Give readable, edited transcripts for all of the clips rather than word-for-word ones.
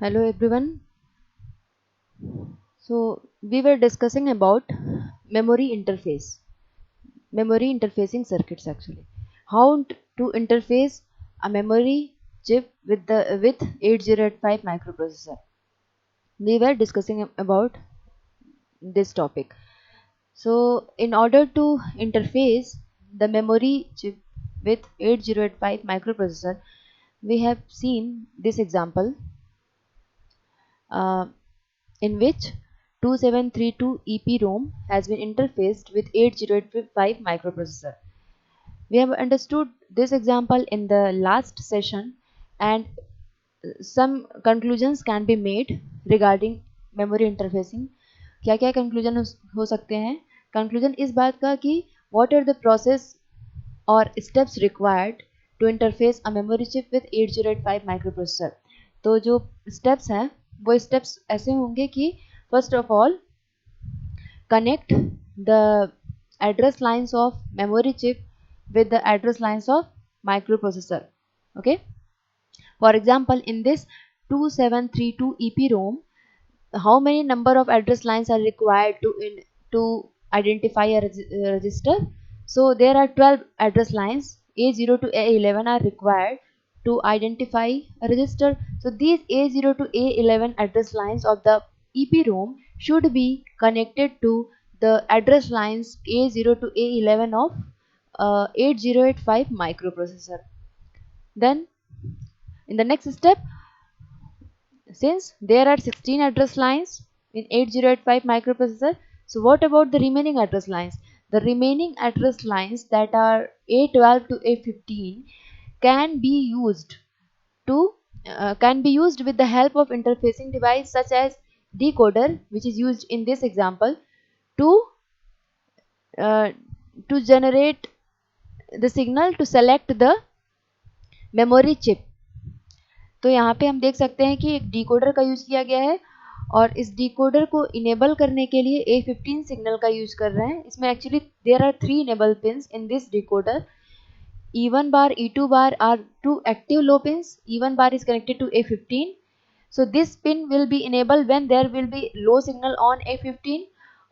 Hello everyone. So we were discussing about memory interface, memory interfacing circuits actually. How to interface a memory chip with the with 8085 microprocessor. We were discussing about this topic. So in order to interface the memory chip with 8085 microprocessor, we have seen this example uh, in which 2732 EPROM has been interfaced with 8085 microprocessor. We have understood this example in the last session, and some conclusions can be made regarding memory interfacing. क्या क्या conclusion हो सकते हैं? Conclusion इस बात का कि what are the process or steps required to interface a memory chip with 8085 microprocessor. तो जो steps हैं वो steps ऐसे होंगे कि first of all connect the address lines of memory chip with the address lines of microprocessor. Okay, for example, in this 2732 EPROM, how many number of address lines are required to identify a register? So there are 12 address lines. A0 to A11 are required to identify a register. So these A0 to A11 address lines of the EPROM should be connected to the address lines A0 to A11 of 8085 microprocessor. Then in the next step, since there are 16 address lines in 8085 microprocessor, so what about the remaining address lines? The remaining address lines that are A12 to A15 can be used to can be used with the help of interfacing device such as decoder, which is used in this example to uh, to generate the signal to select the memory chip. तो यहाँ पे हम देख सकते हैं कि एक decoder का यूज किया गया है और इस डिकोडर को इनेबल करने के लिए A15 सिग्नल का यूज कर रहे हैं. इसमें actually there are 3 enable pins in this decoder. E1 bar, E2 bar are two active low pins. E1 bar is connected to A15. So this pin will be enabled when there will be low signal on A15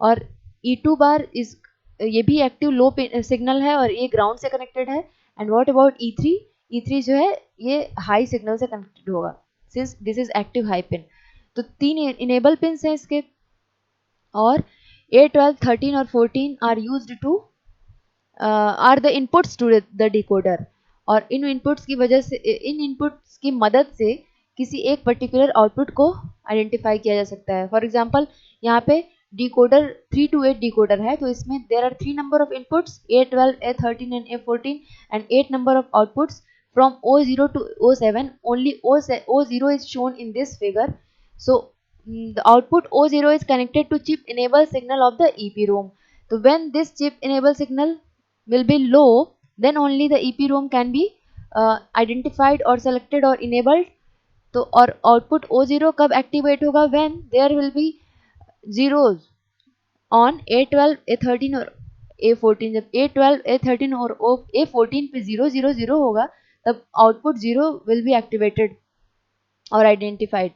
और E2 bar is ये भी active low signal है और ये ground से connected है. And what about E3? E3 जो है ये हाई सिग्नल से कनेक्टेड होगा since this is active high pin. तो 3 इनेबल पिन्स हैं इसके और A12, 13 और 14 are used to are the inputs to the decoder. और इन इनपुट्स की वजह से इन इनपुट्स की मदद से किसी एक पर्टिकुलर आउटपुट को आइडेंटिफाई किया जा सकता है. फॉर एग्जांपल यहाँ पे डिकोडर 3 to 8 डिकोडर है तो इसमें there are 3 number of inputs A12, A13 and A14 and 8 number of outputs from O0 to O7. Only O0 is shown in this figure. So the output O0 is connected to chip enable signal of the EPROM. So when this chip enable signal will be low, then only the EPROM can be identified or selected or enabled. तो और output O0 कब activate होगा? when there will be zeros on A12, A13 और A14. जब A12, A13 और A14 पे 0 0 0 होगा तब आउटपुट 0 will be activated और आइडेंटिफाइड.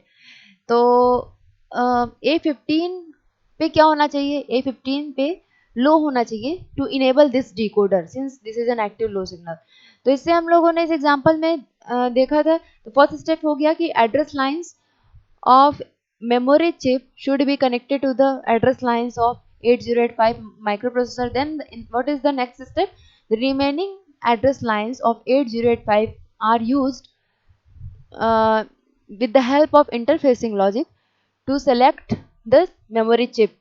तो A15 पे क्या होना चाहिए? A15 पे लो होना चाहिए to enable this decoder since this is an active low signal. तो इससे हम लोगों ने इस एग्जांपल में देखा था. तो फर्स्ट स्टेप हो गया कि address lines of memory chip should be connected to the address lines of 8085 microprocessor. Then what is the next step? The remaining address lines of 8085 are used with the help of interfacing logic to select the memory chip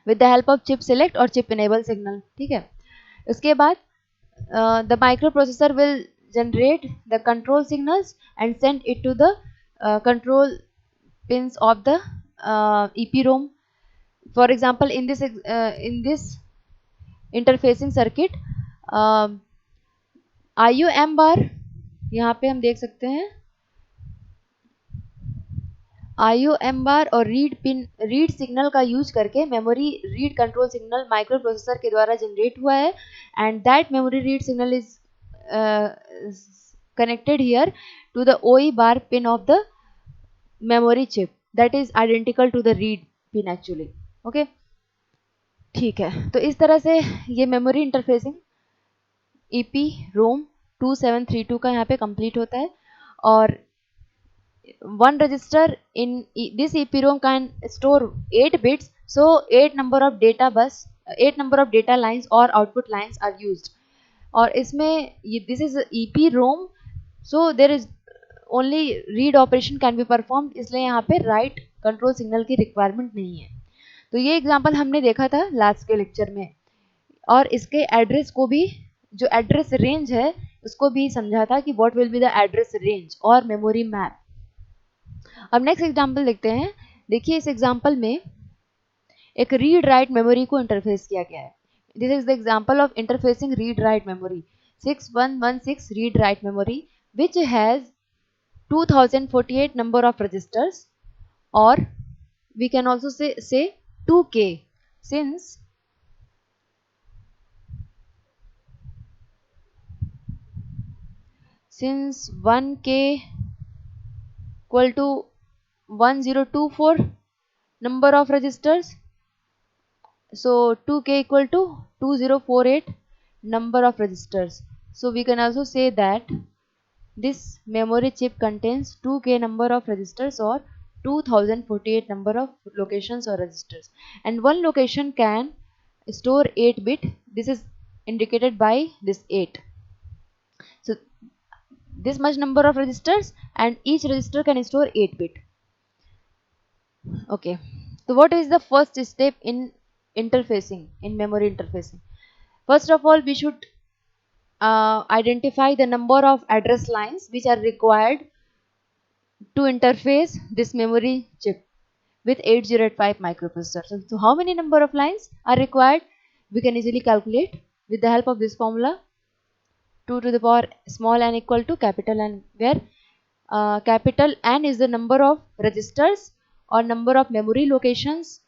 with the help of chip select or chip enable signal. ठीक है. उसके बाद the microprocessor will generate the control signals and send it to the control pins of the EPROM. For example, in this interfacing circuit, IOM bar यहाँ पे हम देख सकते हैं IOM बार और रीड सिग्नल का यूज करके memory read control signal microprocessor के द्वारा जनरेट हुआ है and that memory read signal is connected here to the OE bar pin of the memory chip that is identical to the read pin actually. Okay, ठीक है, तो इस तरह से ये मेमोरी इंटरफेसिंग ईपी रोम 2732 का यहाँ पे कंप्लीट होता है. और one register in this EPROM can store 8 bits, so 8 number of data bus 8 number of data lines or output lines are used. और इसमें this is EPROM, so there is only read operation can be performed, इसलिए यहाँ पे write control signal की requirement नहीं है. तो ये एग्जाम्पल हमने देखा था लास्ट के लेक्चर में, और इसके एड्रेस को भी, जो एड्रेस रेंज है उसको भी समझा था कि what will be the address range और मेमोरी मैप. अब नेक्स्ट एग्जाम्पल देखते हैं. देखिए इस एग्जाम्पल में एक रीड राइट मेमोरी को इंटरफेस किया गया है. This is the example of interfacing read write memory 6116 read write memory which has 2048 number of registers, or we can also say 2k, since 1k equal to 1024 number of registers, so 2k equal to 2048 number of registers. So we can also say that this memory chip contains 2k number of registers or 2048 number of locations or registers, and one location can store 8 bit. This is indicated by this 8. So this much number of registers, and each register can store 8 bit. Okay, so what is the first step in interfacing, in memory interfacing? First of all, we should identify the number of address lines which are required to interface this memory chip with 8085 microprocessor. So how many number of lines are required? We can easily calculate with the help of this formula, 2 to the power small n equal to capital N, where capital N is the number of registers or number of memory locations,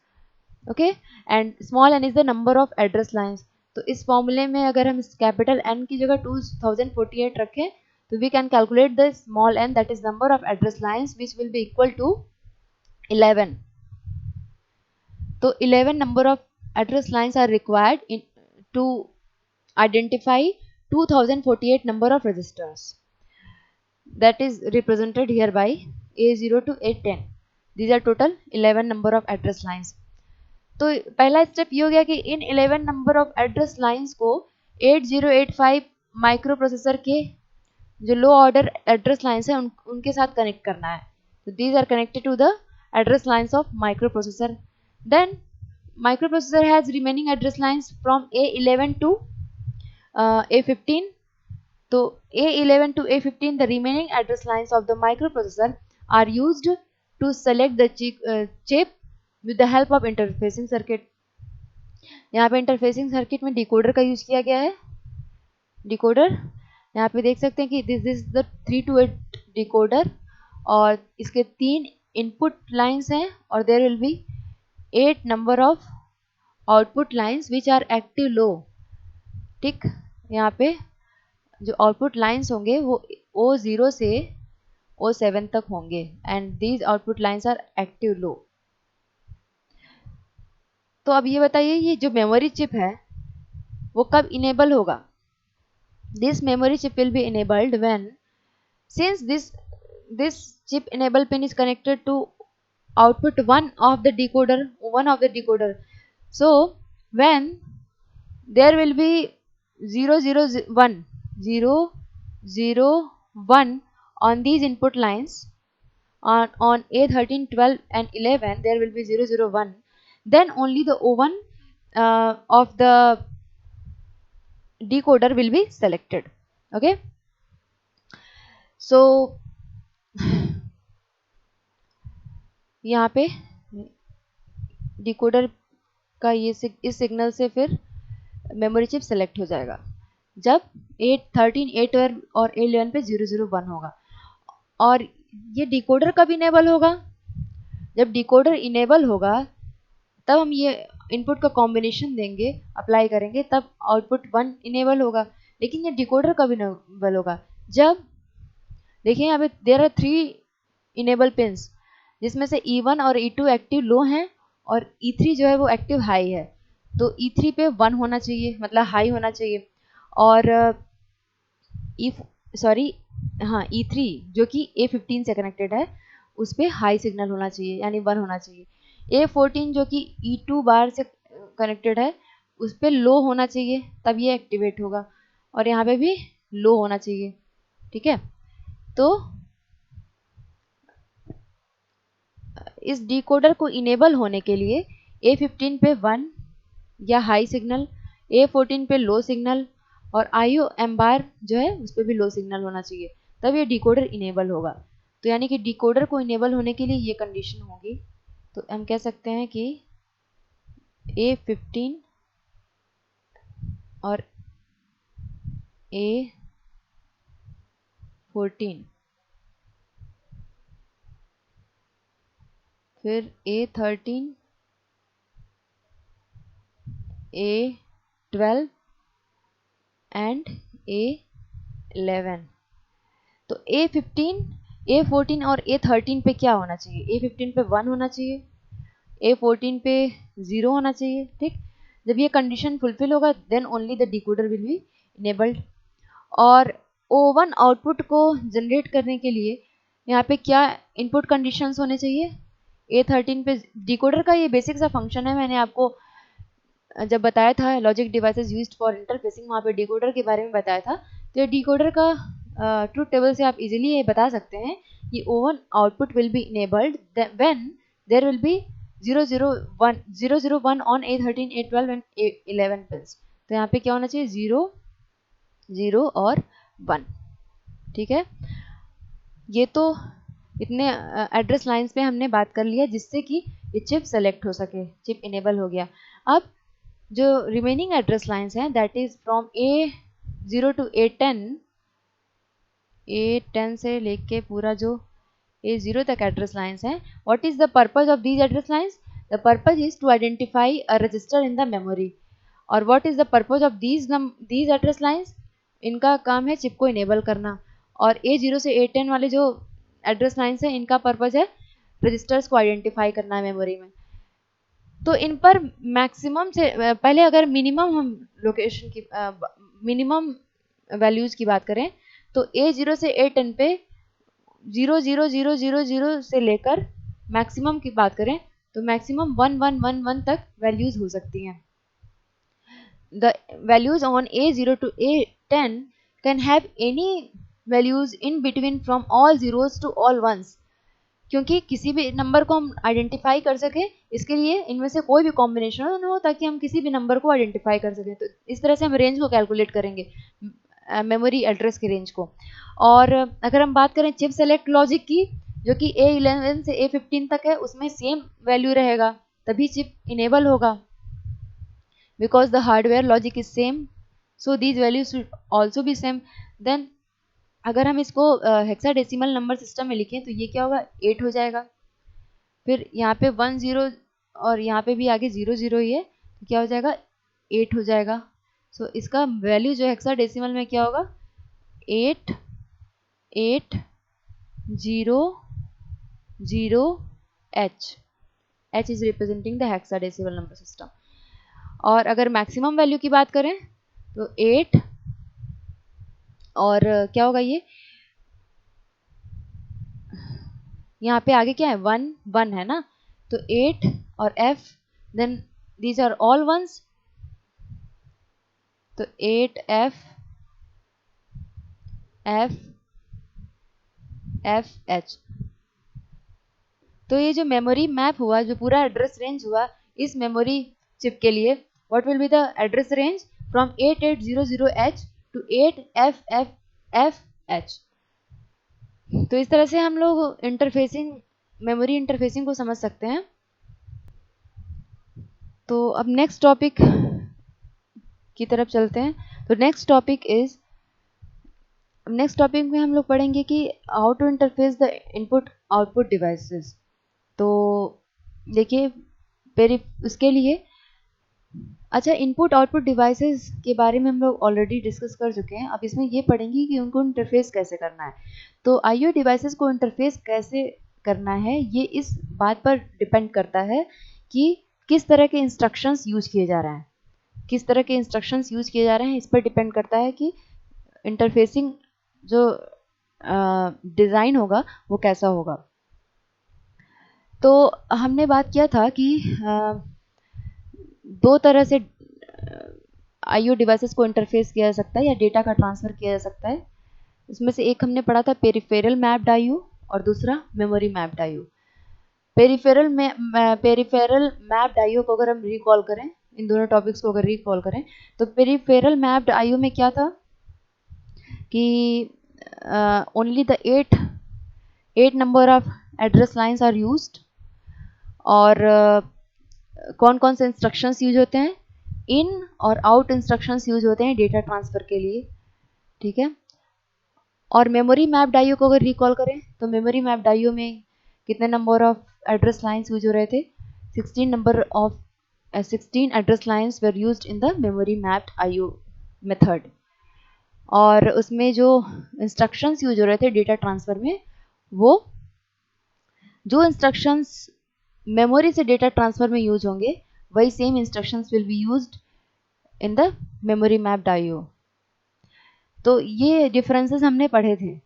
okay, and small n is the number of address lines. तो इस फॉर्मूले में अगर हम capital n की जगह 2048 रखें, तो we can calculate the small n, that is number of address lines, which will be equal to 11. तो 11 number of address lines are required to identify 2048 number of registers. That is represented here by A0 to A10. These are total 11 number of address lines. तो पहला step ये हो गया कि इन 11 number of address lines को 8085 micro processor के जो लो order address lines है उनके साथ कनेक्ट करना है. तो these are connected to the address lines of microprocessor. Then microprocessor has remaining address lines from A11 to A15. तो A11 to A15, the remaining address lines of the microprocessor are used to select the chip with the help of interfacing circuit. यहाँ पे interfacing circuit में decoder का use किया गया है. decoder यहाँ पे देख सकते हैं कि this is the 3 to 8 decoder, और इसके 3 input lines हैं और there will be 8 number of output lines which are active low. ठीक, यहाँ पे जो आउटपुट लाइंस होंगे वो O0 से O7 तक होंगे, and these output lines are active low. तो अब ये बताइए, ये जो मेमोरी चिप है वो कब इनेबल होगा? This memory chip will be enabled when, since this chip enable pin is connected to output one of the decoder, so when there will be 001 on these input lines, on A13, 12 and 11 there will be 001, then only the O1 of the decoder will be selected. Okay, so यहाँ पे decoder का ये इस signal से फिर memory chip select हो जाएगा जब A13, A12 और A11 पे 001 होगा. और ये डिकोडर कब इनेबल होगा? जब डिकोडर इनेबल होगा तब हम ये इनपुट का कॉम्बिनेशन देंगे, अप्लाई करेंगे, तब आउटपुट 1 इनेबल होगा. लेकिन ये डिकोडर कब इनेबल होगा? जब देखिए यहाँ पे देयर आर 3 इनेबल पिंस, जिसमें से E1 और E2 एक्टिव लो हैं और E3 जो है वो एक्टिव हाई है। तो E3 पे 1 होना चाहिए, मतलब हाई होना चाहिए। और E3 जो कि A15 से कनेक्टेड है उस पर हाई सिग्नल होना चाहिए, यानी 1 होना चाहिए। A14 जो कि E2 बार से कनेक्टेड है उस पर लो होना चाहिए, तब ये एक्टिवेट होगा। और यहाँ पे भी लो होना चाहिए, ठीक है। तो इस डिकोडर को इनेबल होने के लिए A15 पे 1 या हाई सिग्नल, A14 पे लो सिग्नल और IO M बार जो है उस पर भी लो सिग्नल होना चाहिए, तब ये डिकोडर इनेबल होगा। तो यानी कि डिकोडर को इनेबल होने के लिए ये कंडीशन होगी। तो हम कह सकते हैं कि A15 और A14 फिर A13 A12 एंड A11। तो A15, A14 और A13 पे क्या होना चाहिए? A15 पे 1 होना चाहिए, A14 पे 0 होना चाहिए, ठीक। जब ये कंडीशन फुलफिल होगा then only the decoder will be enabled. और O1 आउटपुट को जनरेट करने के लिए यहाँ पे क्या इनपुट कंडीशंस होने चाहिए? A13 पे डिकोडर का ये बेसिक सा फंक्शन है, मैंने आपको जब बताया था logic devices used for interfacing, वहाँ पे डिकोडर के बारे में बताया था। तो ये डिकोडर का ट्रुथ टेबल से आप इजीली ये बता सकते हैं कि O1 output will be enabled when there will be 001 on A13, A12 and A11 pins. तो यहाँ पे क्या होना चाहिए? 0, 0 और 1, ठीक है। ये तो इतने एड्रेस लाइंस पे हमने बात कर लिया जिससे कि ये चिप सेलेक्ट हो सके, चिप इनेबल हो गया। अब जो रिमेनिंग एड्रेस लाइंस हैं that is from A0 to A10 से लेके पूरा जो A0 तक एड्रेस लाइंस हैं, what is the purpose of these address lines? The purpose is to identify a register in the memory. और what is the purpose of these address lines? इनका काम है चिप को इनेबल करना। और A0 से A10 वाले जो एड्रेस लाइंस हैं इनका पर्पज है रजिस्टर्स को आइडेंटिफाई करना है मेमोरी में। तो इन पर मैक्सिमम से पहले अगर मिनिमम हम लोकेशन की मिनिमम वैल्यूज की बात करें तो A0 से A10 पे 00000 से लेकर मैक्सिमम की बात करें तो मैक्सिमम 1111 तक वैल्यूज हो सकती हैं। The values on A0 to A10 can have any values in between from all zeros to all ones। क्योंकि किसी भी नंबर को हम आइडेंटिफाई कर सके इसके लिए इनमें से कोई भी कॉम्बिनेशन हो ताकि हम किसी भी नंबर को आइडेंटिफाई कर सकें। तो इस तरह से हम रेंज को कैलकुलेट करेंगे, मेमोरी एड्रेस के रेंज को। और अगर हम बात करें चिप सेलेक्ट लॉजिक की जो कि A11 से A15 तक है उसमें सेम वैल्यू रहेगा, तभी चिप इनेबल होगा। Because the hardware logic is same so these values should also be same. Then अगर हम इसको हेक्साडेसिमल नंबर सिस्टम में लिखें तो ये क्या होगा? 8 हो जाएगा। फिर यहाँ पे 1 0 और यहाँ पे भी आगे 0 0 ही है तो क्या हो जाएगा? 8 हो जाएगा। सो इसका वैल्यू जो हेक्साडेसिमल में क्या होगा? 8 8 0 0 H। H is representing the hexadecimal number system. और अगर मैक्सिमम वैल्यू की बात करें तो 8 और क्या होगा? ये यहाँ पे आगे क्या है? 1 1 है ना, तो 8 और F, then these are all ones, तो 8 F F F H। तो ये जो मेमोरी मैप हुआ, जो पूरा एड्रेस रेंज हुआ इस मेमोरी चिप के लिए, what will be the address range from 8800H to 8FFFH। तो इस तरह से हम लोग इंटरफेसिंग, मेमोरी इंटरफेसिंग को समझ सकते हैं। तो अब नेक्स्ट टॉपिक की तरफ चलते हैं। तो नेक्स्ट टॉपिक में हम लोग पढ़ेंगे कि how to interface the input output devices. तो देखिए उसके लिए अच्छा, इनपुट आउटपुट डिवाइसेस के बारे में हम लोग ऑलरेडी डिस्कस कर चुके हैं। अब इसमें ये पढ़ेंगे कि उनको इंटरफेस कैसे करना है। तो आईओ डिवाइसेस को इंटरफेस कैसे करना है ये इस बात पर डिपेंड करता है कि किस तरह के इंस्ट्रक्शंस यूज किए जा रहे हैं, किस तरह के इंस्ट्रक्शंस यूज किए जा रहे हैं इस पर डिपेंड करता है कि इंटरफेसिंग जो डिज़ाइन होगा वो कैसा होगा। तो हमने बात किया था कि दो तरह से आईओ डिवाइसेस को इंटरफेस किया जा सकता है या डेटा का ट्रांसफ़र किया जा सकता है। इसमें से एक हमने पढ़ा था पेरिफेरल मैप्ड आईओ और दूसरा memory mapped IO. Peripheral mapped IO को अगर हम रिकॉल करें, इन दोनों टॉपिक्स को अगर रिकॉल करें, तो पेरिफेरल मैप्ड आईओ में क्या था कि only the 8 number of address lines are used और कौन कौन से इंस्ट्रक्शंस यूज होते हैं, इन और आउट इंस्ट्रक्शंस यूज होते हैं डेटा ट्रांसफ़र के लिए, ठीक है। और मेमोरी मैप्ड आईओ को अगर रिकॉल करें तो मेमोरी मैप्ड आईओ में कितने number of address lines use हो रहे थे, 16 address lines were used in the memory mapped IO method. और उसमें जो इंस्ट्रक्शंस यूज हो रहे थे डेटा ट्रांसफ़र में, वो जो इंस्ट्रक्शंस मेमोरी से डेटा ट्रांसफ़र में यूज होंगे वही same instructions will be used in the memory mapped IO. तो ये डिफरेंसेस हमने पढ़े थे,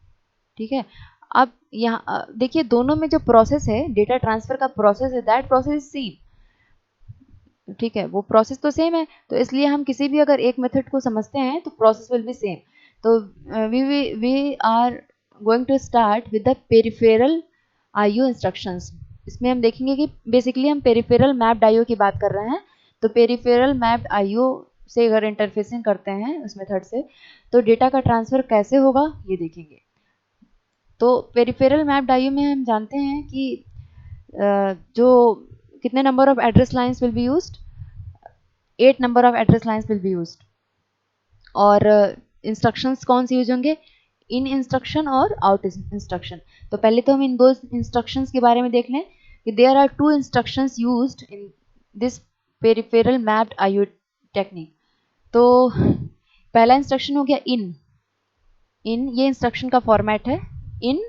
ठीक है। अब यहाँ देखिए दोनों में जो प्रोसेस है, डेटा ट्रांसफ़र का प्रोसेस है, दैट प्रोसेस इज सेम, ठीक है, वो प्रोसेस तो सेम है। तो इसलिए हम किसी भी अगर एक मेथड को समझते हैं तो प्रोसेस विल बी सेम। तो we are going to start with the peripheral IO instructions. इसमें हम देखेंगे कि बेसिकली हम पेरिफेरल मैप्ड आईओ की बात कर रहे हैं। तो पेरिफेरल मैप्ड आईओ से अगर इंटरफेसिंग करते हैं उस मेथड से, तो डेटा का ट्रांसफ़र कैसे होगा ये देखेंगे। तो पेरिफेरल मैप्ड आईओ में हम जानते हैं कि जो कितने number of address lines will be used, 8 number of address lines will be used. और इंस्ट्रक्शंस कौन से यूज होंगे, इन इंस्ट्रक्शन और आउट इंस्ट्रक्शन। तो पहले तो हम इन दो इंस्ट्रक्शंस के बारे में देख लें कि there are 2 instructions used in this peripheral mapped IO technique. तो पहला इंस्ट्रक्शन हो गया इन। ये इंस्ट्रक्शन का फॉर्मेट है in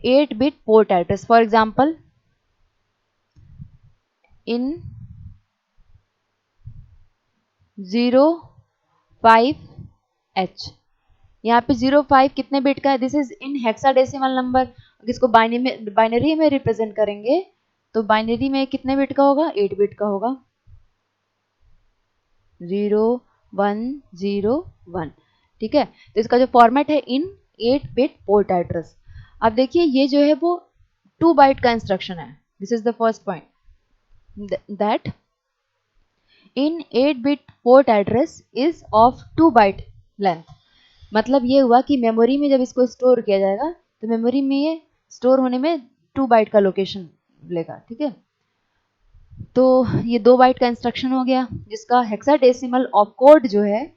8 bit port address. For example in 05H, यहाँ पे 05 कितने बिट का है, this is in hexadecimal number. इसको बाइनरी में रिप्रेजेंट करेंगे तो बाइनरी में कितने बिट का होगा, 8 बिट का होगा, 0101, ठीक है। तो इसका जो फॉर्मेट है इन 8 बिट पोर्ट एड्रेस। अब देखिए ये जो है वो 2 बाइट का इंस्ट्रक्शन है। This is the first point that in 8 bit port address is of 2 byte length. मतलब ये हुआ कि मेमोरी में जब इसको स्टोर किया जाएगा तो मेमोरी में ये स्टोर होने में 2 बाइट का लोकेशन लेगा, ठीक है। तो ये 2 बाइट का इंस्ट्रक्शन हो गया जिसका हेक्साडेसिमल ऑपकोड जो है,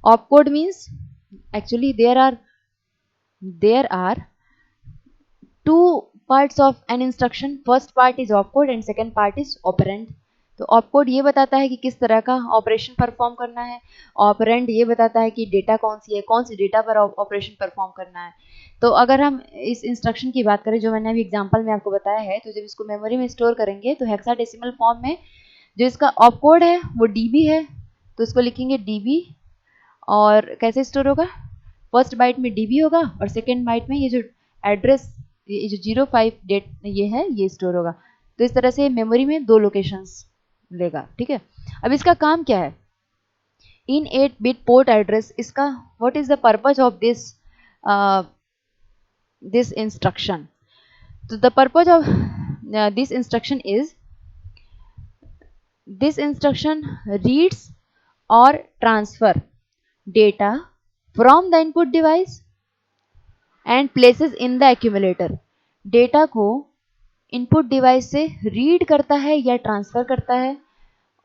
opcode means actually there are 2 parts of an instruction. First part is opcode and second part is operand. तो ऑपकोड ये बताता है कि किस तरह का ऑपरेशन परफॉर्म करना है, ऑपरेंड ये बताता है कि डेटा कौन सी है, कौन सी डेटा पर ऑपरेशन परफॉर्म करना है। तो अगर हम इस इंस्ट्रक्शन की बात करें जो मैंने अभी एग्जांपल में आपको बताया है, तो जब इसको मेमोरी में स्टोर करेंगे तो हेक्साडेसिमल फॉर्म में जो इसका ऑपकोड है वो डीबी है, तो इसको लिखेंगे डीबी। और कैसे स्टोर होगा, फर्स्ट बाइट में डीबी होगा और सेकेंड बाइट में ये जो एड्रेस, ये जो 05 डेट ये है ये स्टोर होगा। तो इस तरह से मेमोरी में 2 लोकेशंस लेगा, ठीक है। अब इसका काम क्या है, इन 8 बिट पोर्ट एड्रेस, इसका what is the purpose of this instruction. तो the purpose of this instruction is, this instruction reads और transfer data from the input device and places in the accumulator। Data को input device से read करता है या transfer करता है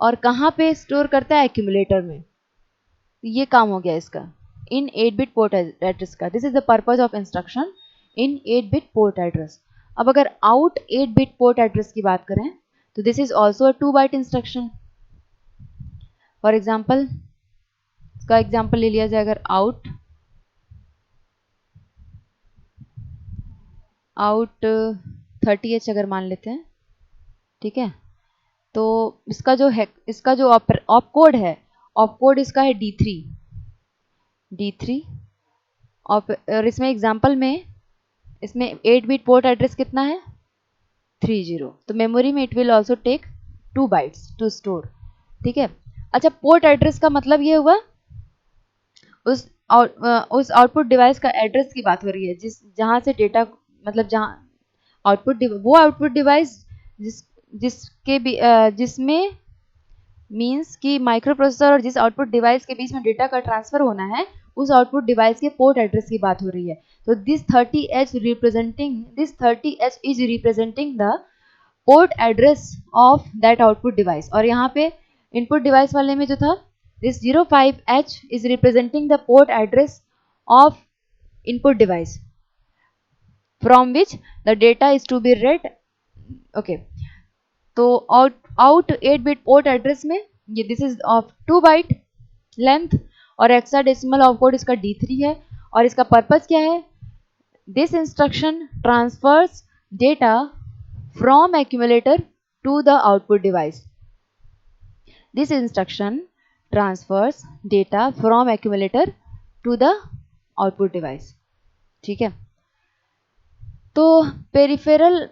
और कहाँ पे स्टोर करता है, एक्यूमुलेटर में। ये काम हो गया इसका इन 8 बिट पोर्ट एड्रेस का। This is the purpose of instruction in 8 bit port address. अब अगर आउट 8 बिट पोर्ट एड्रेस की बात करें तो this is also a 2 byte instruction. For example, इसका एग्जाम्पल ले लिया जाए अगर आउट आउट 30H अगर मान लेते हैं, ठीक है। तो इसका जो है, इसका जो ऑप कोड है, ऑप कोड इसका है D3 और इसमें एग्जांपल में इसमें 8 बिट पोर्ट एड्रेस कितना है 30। तो मेमोरी में it will also take 2 bytes to store, ठीक है। अच्छा, पोर्ट एड्रेस का मतलब ये हुआ उस उस आउटपुट डिवाइस का एड्रेस की बात हो रही है, जिस जहां से डेटा, मतलब जहां वो आउटपुट डिवाइस जिस जिसके भी जिसमें मींस कि माइक्रो प्रोसेसर और जिस आउटपुट डिवाइस के बीच में डेटा का ट्रांसफर होना है, उस आउटपुट डिवाइस के पोर्ट एड्रेस की बात हो रही है। तो this 30H is representing the port address of that output device. और यहाँ पे इनपुट डिवाइस वाले में जो था, this 05H is representing the port address of input device from which the data is to be read, okay। तो out 8 bit port address में ये this is of 2 byte length और हेक्साडेसिमल ऑफ कोड इसका D3 है। और इसका purpose क्या है, this instruction transfers data from accumulator to the output device. This instruction transfers data from accumulator to the output device, ठीक है। तो पेरिफेरल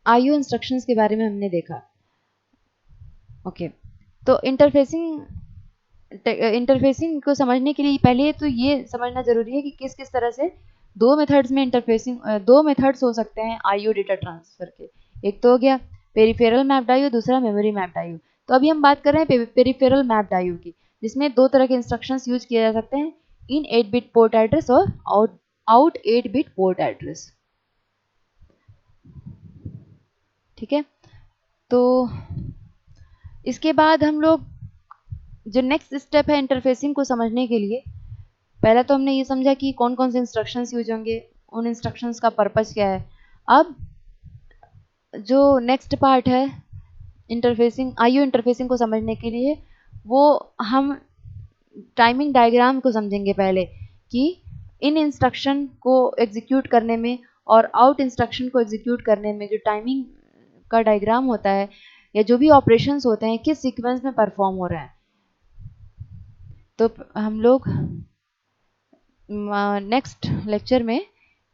IO इंस्ट्रक्शंस के बारे में हमने देखा, ओके। तो इंटरफेसिंग को समझने के लिए पहले तो ये समझना जरूरी है कि किस किस तरह से दो मेथड्स में दो मेथड्स हो सकते हैं IO डेटा ट्रांसफर के। एक तो हो गया पेरिफेरल मैप्ड IO, दूसरा मेमोरी मैप्ड IO। तो अभी हम बात कर रहे हैं पेरिफेरल मैप्ड IO की, जिसमें दो तरह के इंस्ट्रक्शंस यूज किए जा सकते हैं, इन 8 बिट पोर्ट एड्रेस और आउट 8 बिट पोर्ट एड्रेस, ठीक है। तो इसके बाद हम लोग जो नेक्स्ट स्टेप है इंटरफेसिंग को समझने के लिए, पहले तो हमने ये समझा कि कौन कौन से इंस्ट्रक्शंस यूज होंगे, उन इंस्ट्रक्शंस का पर्पस क्या है। अब जो नेक्स्ट पार्ट है IO इंटरफेसिंग को समझने के लिए, वो हम टाइमिंग डायग्राम को समझेंगे पहले, कि इन इंस्ट्रक्शन को एग्जीक्यूट करने में और आउट इंस्ट्रक्शन को एग्जीक्यूट करने में जो टाइमिंग का डायग्राम होता है, या जो भी ऑपरेशंस होते हैं किस सीक्वेंस में परफॉर्म हो रहा है। तो हम लोग नेक्स्ट लेक्चर में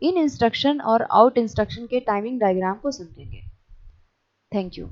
इन इंस्ट्रक्शन और आउट इंस्ट्रक्शन के टाइमिंग डायग्राम को समझेंगे। Thank you.